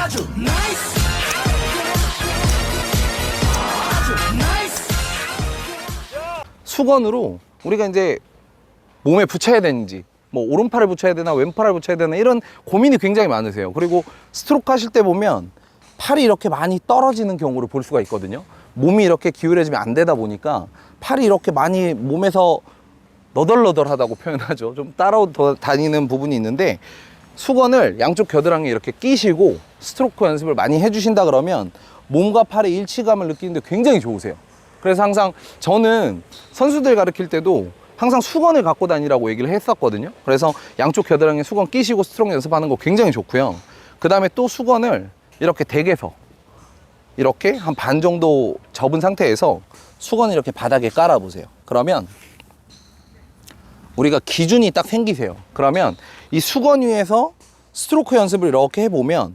아주 나이스. 수건으로 우리가 이제 몸에 붙여야 되는지, 뭐 오른팔을 붙여야 되나 왼팔을 붙여야 되나 이런 고민이 굉장히 많으세요. 그리고 스트로크 하실 때 보면 팔이 이렇게 많이 떨어지는 경우를 볼 수가 있거든요. 몸이 이렇게 기울여지면 안 되다 보니까 팔이 이렇게 많이 몸에서 너덜너덜하다고 표현하죠. 좀 따라다니는 부분이 있는데, 수건을 양쪽 겨드랑이에 이렇게 끼시고 스트로크 연습을 많이 해주신다 그러면 몸과 팔의 일치감을 느끼는데 굉장히 좋으세요. 그래서 항상 저는 선수들 가르칠 때도 항상 수건을 갖고 다니라고 얘기를 했었거든요. 그래서 양쪽 겨드랑이에 수건 끼시고 스트로크 연습하는 거 굉장히 좋고요. 그 다음에 또 수건을 이렇게 댁에서 이렇게 한 반 정도 접은 상태에서 수건을 이렇게 바닥에 깔아 보세요. 그러면 우리가 기준이 딱 생기세요. 그러면 이 수건 위에서 스트로크 연습을 이렇게 해보면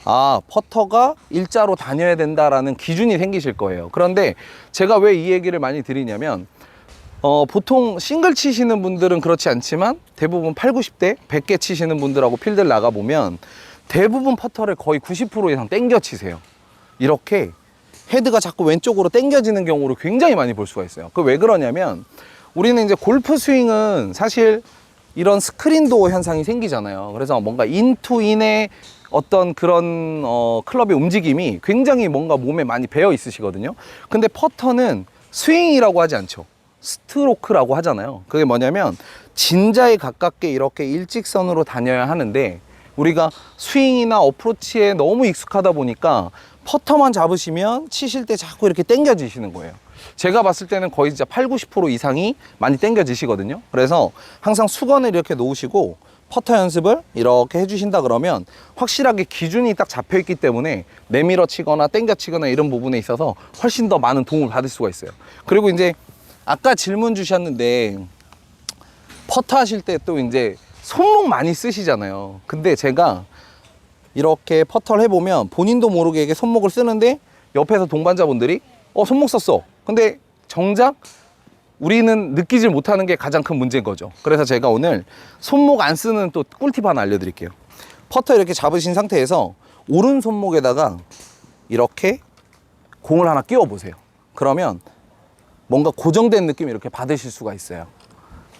아, 퍼터가 일자로 다녀야 된다라는 기준이 생기실 거예요. 그런데 제가 왜 이 얘기를 많이 드리냐면 보통 싱글 치시는 분들은 그렇지 않지만 대부분 8, 90대 100개 치시는 분들하고 필드를 나가보면 대부분 퍼터를 거의 90% 이상 땡겨 치세요. 이렇게 헤드가 자꾸 왼쪽으로 땡겨지는 경우를 굉장히 많이 볼 수가 있어요. 그 왜 그러냐면 우리는 이제 골프 스윙은 사실 이런 스크린도어 현상이 생기잖아요. 그래서 뭔가 인투인의 어떤 그런 클럽의 움직임이 굉장히 뭔가 몸에 많이 배어 있으시거든요. 근데 퍼터는 스윙이라고 하지 않죠. 스트로크라고 하잖아요. 그게 뭐냐면 진자에 가깝게 이렇게 일직선으로 다녀야 하는데 우리가 스윙이나 어프로치에 너무 익숙하다 보니까 퍼터만 잡으시면 치실 때 자꾸 이렇게 당겨지시는 거예요. 제가 봤을 때는 거의 진짜 8, 90% 이상이 많이 당겨지시거든요. 그래서 항상 수건을 이렇게 놓으시고 퍼터 연습을 이렇게 해주신다 그러면 확실하게 기준이 딱 잡혀 있기 때문에 내밀어 치거나 당겨 치거나 이런 부분에 있어서 훨씬 더 많은 도움을 받을 수가 있어요. 그리고 이제 아까 질문 주셨는데 퍼터 하실 때 또 이제 손목 많이 쓰시잖아요. 근데 제가 이렇게 퍼터를 해보면 본인도 모르게 이게 손목을 쓰는데 옆에서 동반자분들이 손목 썼어. 근데 정작 우리는 느끼질 못하는 게 가장 큰 문제인 거죠. 그래서 제가 오늘 손목 안 쓰는 또 꿀팁 하나 알려드릴게요. 퍼터 이렇게 잡으신 상태에서 오른 손목에다가 이렇게 공을 하나 끼워 보세요. 그러면 뭔가 고정된 느낌을 이렇게 받으실 수가 있어요.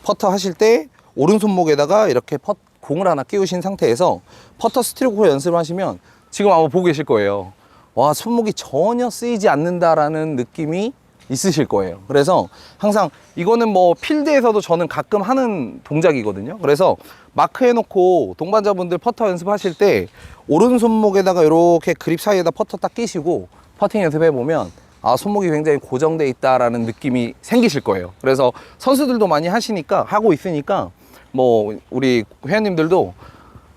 퍼터 하실 때 오른 손목에다가 이렇게 공을 하나 끼우신 상태에서 퍼터 스트로크 연습을 하시면 지금 아마 보고 계실 거예요. 와, 손목이 전혀 쓰이지 않는다라는 느낌이 있으실 거예요. 그래서 항상 이거는 뭐 필드에서도 저는 가끔 하는 동작이거든요. 그래서 마크 해놓고 동반자분들 퍼터 연습하실 때 오른 손목에다가 이렇게 그립 사이에다 퍼터 딱 끼시고 퍼팅 연습해보면 아, 손목이 굉장히 고정돼 있다라는 느낌이 생기실 거예요. 그래서 선수들도 많이 하고 있으니까 뭐 우리 회원님들도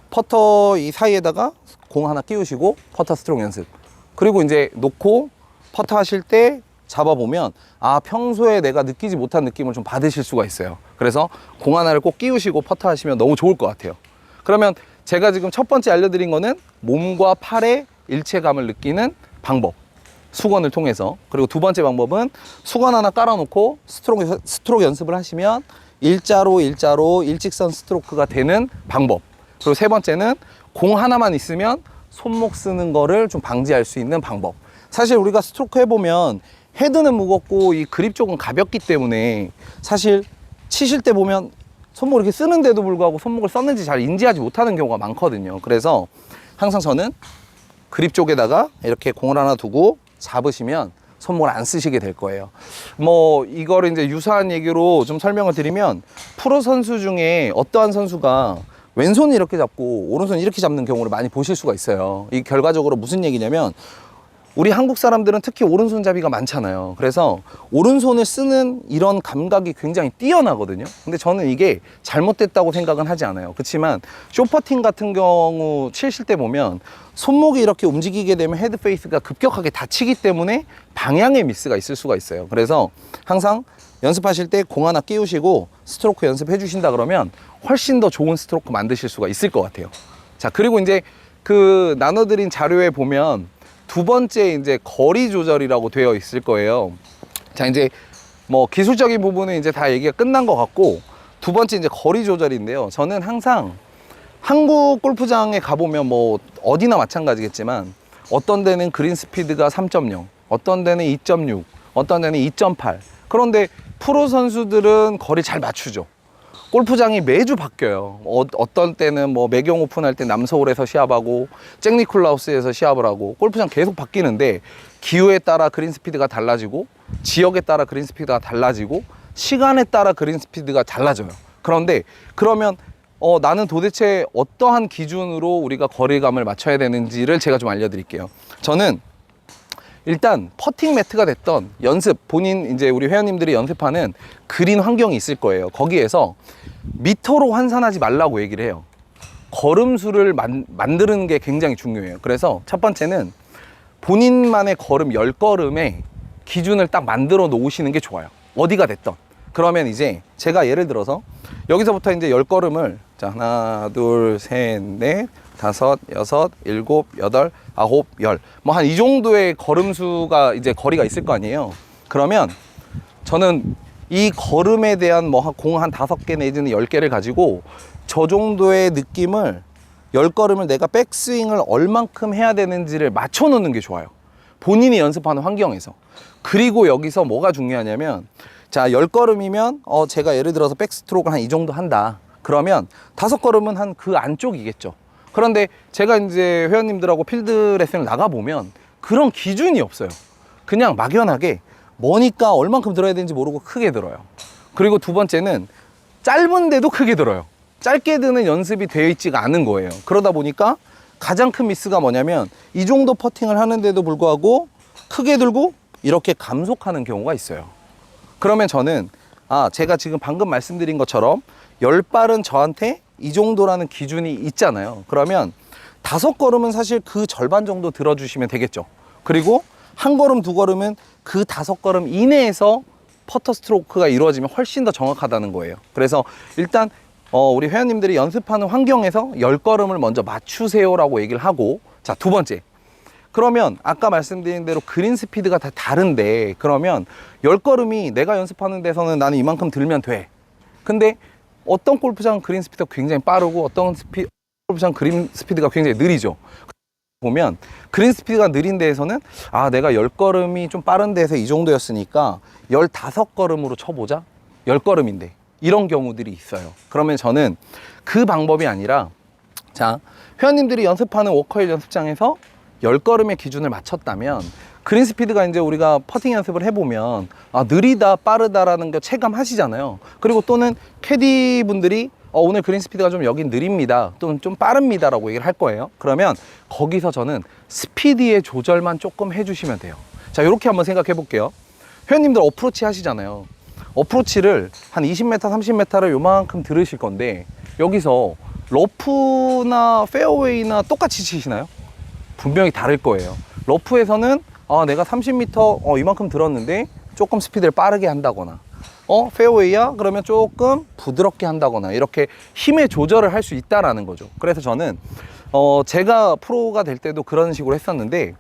퍼터 이 사이에다가 공 하나 끼우시고 퍼터 스트로크 연습, 그리고 이제 놓고 퍼터 하실 때 잡아보면 아, 평소에 내가 느끼지 못한 느낌을 좀 받으실 수가 있어요. 그래서 공 하나를 꼭 끼우시고 퍼터 하시면 너무 좋을 것 같아요. 그러면 제가 지금 첫 번째 알려드린 거는 몸과 팔의 일체감을 느끼는 방법, 수건을 통해서. 그리고 두 번째 방법은 수건 하나 깔아놓고 스트로크 연습을 하시면 일자로 일직선 스트로크가 되는 방법. 그리고 세 번째는 공 하나만 있으면 손목 쓰는 거를 좀 방지할 수 있는 방법. 사실 우리가 스트로크 해보면 헤드는 무겁고 이 그립 쪽은 가볍기 때문에 사실 치실 때 보면 손목을 이렇게 쓰는데도 불구하고 손목을 썼는지 잘 인지하지 못하는 경우가 많거든요. 그래서 항상 저는 그립 쪽에다가 이렇게 공을 하나 두고 잡으시면 손목을 안 쓰시게 될 거예요. 뭐 이거를 이제 유사한 얘기로 좀 설명을 드리면 프로 선수 중에 어떠한 선수가 왼손을 이렇게 잡고 오른손을 이렇게 잡는 경우를 많이 보실 수가 있어요. 이 결과적으로 무슨 얘기냐면 우리 한국 사람들은 특히 오른손잡이가 많잖아요. 그래서 오른손을 쓰는 이런 감각이 굉장히 뛰어나거든요. 근데 저는 이게 잘못됐다고 생각은 하지 않아요. 그렇지만 쇼퍼팅 같은 경우 치실 때 보면 손목이 이렇게 움직이게 되면 헤드 페이스가 급격하게 다치기 때문에 방향의 미스가 있을 수가 있어요. 그래서 항상 연습하실 때 공 하나 끼우시고 스트로크 연습해 주신다 그러면 훨씬 더 좋은 스트로크 만드실 수가 있을 것 같아요. 자, 그리고 이제 그 나눠드린 자료에 보면 두 번째 이제 거리 조절이라고 되어 있을 거예요. 자, 이제 뭐 기술적인 부분은 이제 다 얘기가 끝난 것 같고 두 번째 이제 거리 조절인데요. 저는 항상 한국 골프장에 가보면 뭐 어디나 마찬가지겠지만 어떤 데는 그린 스피드가 3.0, 어떤 데는 2.6, 어떤 데는 2.8. 그런데 프로 선수들은 거리 잘 맞추죠. 골프장이 매주 바뀌어요. 어떤 때는 뭐 매경 오픈할 때 남서울에서 시합하고 잭니콜라우스에서 시합을 하고 골프장 계속 바뀌는데 기후에 따라 그린 스피드가 달라지고 지역에 따라 그린 스피드가 달라지고 시간에 따라 그린 스피드가 달라져요. 그런데 그러면 나는 도대체 어떠한 기준으로 우리가 거리감을 맞춰야 되는지를 제가 좀 알려드릴게요. 저는 일단 퍼팅 매트가 됐던 연습, 본인 이제 우리 회원님들이 연습하는 그린 환경이 있을 거예요. 거기에서 미터로 환산하지 말라고 얘기를 해요. 걸음수를 만드는 게 굉장히 중요해요. 그래서 첫 번째는 본인만의 걸음 10걸음의 기준을 딱 만들어 놓으시는 게 좋아요. 어디가 됐던. 그러면 이제 제가 예를 들어서 여기서부터 이제 10걸음을 자, 하나, 둘, 셋, 넷, 다섯, 여섯, 일곱, 여덟, 아홉, 열. 뭐 한 이 정도의 걸음수가 이제 거리가 있을 거 아니에요. 그러면 저는 이 걸음에 대한 뭐 공 한 5개 내지는 10개를 가지고 저 정도의 느낌을 10걸음을 내가 백스윙을 얼만큼 해야 되는지를 맞춰 놓는 게 좋아요. 본인이 연습하는 환경에서. 그리고 여기서 뭐가 중요하냐면 자, 10걸음이면 제가 예를 들어서 백스트로크를 한 이 정도 한다. 그러면 5걸음은 한 그 안쪽이겠죠. 그런데 제가 이제 회원님들하고 필드 레슨을 나가보면 그런 기준이 없어요. 그냥 막연하게 뭐니까 얼만큼 들어야 되는지 모르고 크게 들어요. 그리고 두 번째는 짧은데도 크게 들어요. 짧게 드는 연습이 되어 있지가 않은 거예요. 그러다 보니까 가장 큰 미스가 뭐냐면 이 정도 퍼팅을 하는데도 불구하고 크게 들고 이렇게 감속하는 경우가 있어요. 그러면 저는 제가 지금 방금 말씀드린 것처럼 10발은 저한테 이 정도라는 기준이 있잖아요. 그러면 5걸음은 사실 그 절반 정도 들어주시면 되겠죠. 그리고 한 걸음, 2걸음은 그 5걸음 이내에서 퍼터 스트로크가 이루어지면 훨씬 더 정확하다는 거예요. 그래서 일단 우리 회원님들이 연습하는 환경에서 10걸음을 먼저 맞추세요라고 얘기를 하고, 자, 두 번째. 그러면 아까 말씀드린 대로 그린 스피드가 다 다른데, 그러면 10걸음이 내가 연습하는 데서는 나는 이만큼 들면 돼. 근데 어떤 골프장 그린 스피드가 굉장히 빠르고 어떤 골프장 그린 스피드가 굉장히 느리죠. 보면 그린 스피드가 느린 데에서는 내가 10걸음이 좀 빠른 데에서 이 정도였으니까 15걸음으로 쳐보자. 10걸음인데 이런 경우들이 있어요. 그러면 저는 그 방법이 아니라, 자, 회원님들이 연습하는 워커힐 연습장에서 10걸음의 기준을 맞췄다면 그린 스피드가 이제 우리가 퍼팅 연습을 해보면 느리다 빠르다라는 거 체감하시잖아요. 그리고 또는 캐디 분들이 오늘 그린 스피드가 좀 여긴 느립니다 또는 좀 빠릅니다 라고 얘기를 할 거예요. 그러면 거기서 저는 스피드의 조절만 조금 해주시면 돼요. 자, 이렇게 한번 생각해 볼게요. 회원님들 어프로치 하시잖아요. 어프로치를 한 20m 30m를 요만큼 들으실 건데 여기서 러프나 페어웨이나 똑같이 치시나요? 분명히 다를 거예요. 러프에서는 내가 30m 이만큼 들었는데 조금 스피드를 빠르게 한다거나, 페어웨이야? 그러면 조금 부드럽게 한다거나, 이렇게 힘의 조절을 할 수 있다라는 거죠. 그래서 저는 제가 프로가 될 때도 그런 식으로 했었는데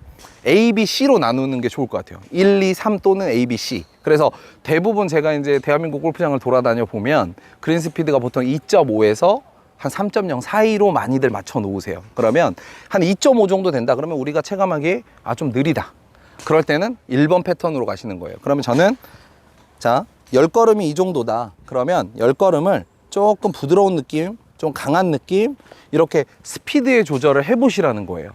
A, B, C로 나누는 게 좋을 것 같아요. 1, 2, 3 또는 A, B, C. 그래서 대부분 제가 이제 대한민국 골프장을 돌아다녀 보면 그린 스피드가 보통 2.5에서 한 3.0 사이로 많이들 맞춰 놓으세요. 그러면 한 2.5 정도 된다. 그러면 우리가 체감하기에 좀 느리다. 그럴 때는 1번 패턴으로 가시는 거예요. 그러면 저는, 자, 10걸음이 이 정도다. 그러면 10걸음을 조금 부드러운 느낌, 좀 강한 느낌, 이렇게 스피드의 조절을 해보시라는 거예요.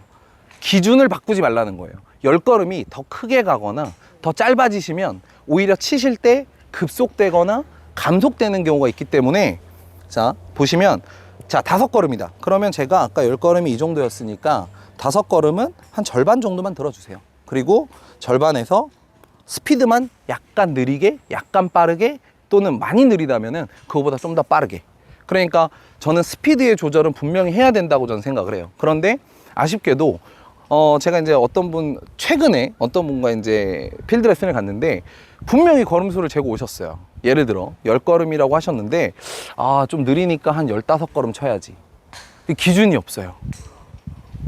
기준을 바꾸지 말라는 거예요. 10걸음이 더 크게 가거나 더 짧아지시면 오히려 치실 때 급속되거나 감속되는 경우가 있기 때문에, 자, 보시면, 자, 5걸음이다. 그러면 제가 아까 10걸음이 이 정도였으니까 5걸음은 한 절반 정도만 들어주세요. 그리고 절반에서 스피드만 약간 느리게, 약간 빠르게, 또는 많이 느리다면은 그거보다 좀 더 빠르게. 그러니까 저는 스피드의 조절은 분명히 해야 된다고 저는 생각을 해요. 그런데 아쉽게도 제가 이제 최근에 어떤 분과 이제 필드 레슨을 갔는데 분명히 걸음수를 재고 오셨어요. 예를 들어 10걸음이라고 하셨는데 좀 느리니까 한 15걸음 쳐야지. 기준이 없어요.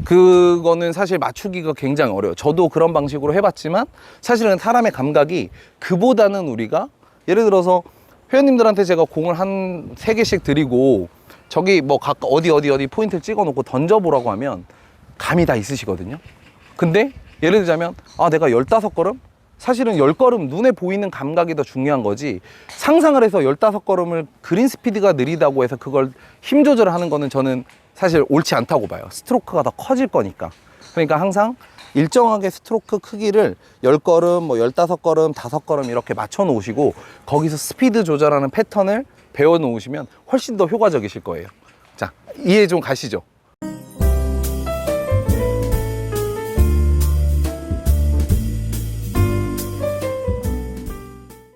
그거는 사실 맞추기가 굉장히 어려워요. 저도 그런 방식으로 해봤지만 사실은 사람의 감각이 그보다는 우리가, 예를 들어서 회원님들한테 제가 공을 한 3개씩 드리고 저기 뭐 어디 포인트를 찍어 놓고 던져보라고 하면 감이 다 있으시거든요. 근데 예를 들자면 내가 15걸음? 사실은 10걸음 눈에 보이는 감각이 더 중요한 거지, 상상을 해서 15걸음을 그린 스피드가 느리다고 해서 그걸 힘 조절을 하는 거는 저는 사실 옳지 않다고 봐요. 스트로크가 더 커질 거니까. 그러니까 항상 일정하게 스트로크 크기를 10걸음, 뭐 15걸음, 5걸음 이렇게 맞춰 놓으시고 거기서 스피드 조절하는 패턴을 배워 놓으시면 훨씬 더 효과적이실 거예요. 자, 이해 좀 가시죠?